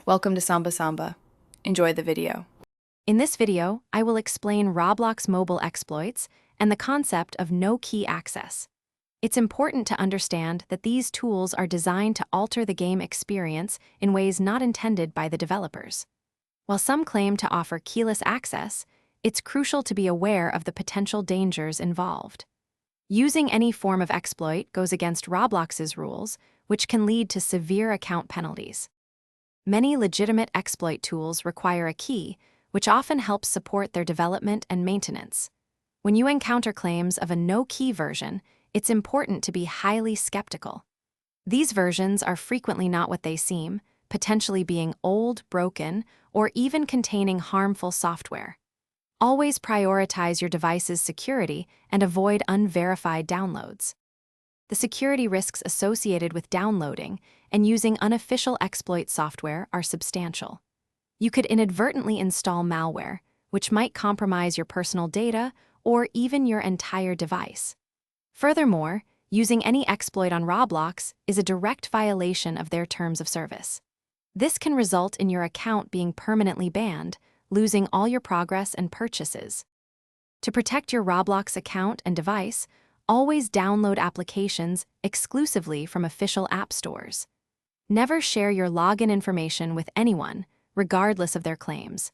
Welcome to Samba Samba. Enjoy the video. In this video, I will explain Roblox mobile exploits and the concept of no-key access. It's important to understand that these tools are designed to alter the game experience in ways not intended by the developers. While some claim to offer keyless access, it's crucial to be aware of the potential dangers involved. Using any form of exploit goes against Roblox's rules, which can lead to severe account penalties. Many legitimate exploit tools require a key, which often helps support their development and maintenance. When you encounter claims of a no-key version, it's important to be highly skeptical. These versions are frequently not what they seem, potentially being old, broken, or even containing harmful software. Always prioritize your device's security and avoid unverified downloads. The security risks associated with downloading and using unofficial exploit software are substantial. You could inadvertently install malware, which might compromise your personal data or even your entire device. Furthermore, using any exploit on Roblox is a direct violation of their terms of service. This can result in your account being permanently banned, losing all your progress and purchases. To protect your Roblox account and device, always download applications exclusively from official app stores. Never share your login information with anyone, regardless of their claims.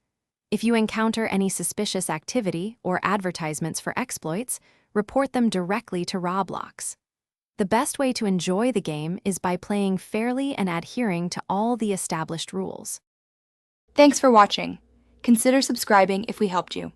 If you encounter any suspicious activity or advertisements for exploits, report them directly to Roblox. The best way to enjoy the game is by playing fairly and adhering to all the established rules. Thanks for watching. Consider subscribing if we helped you.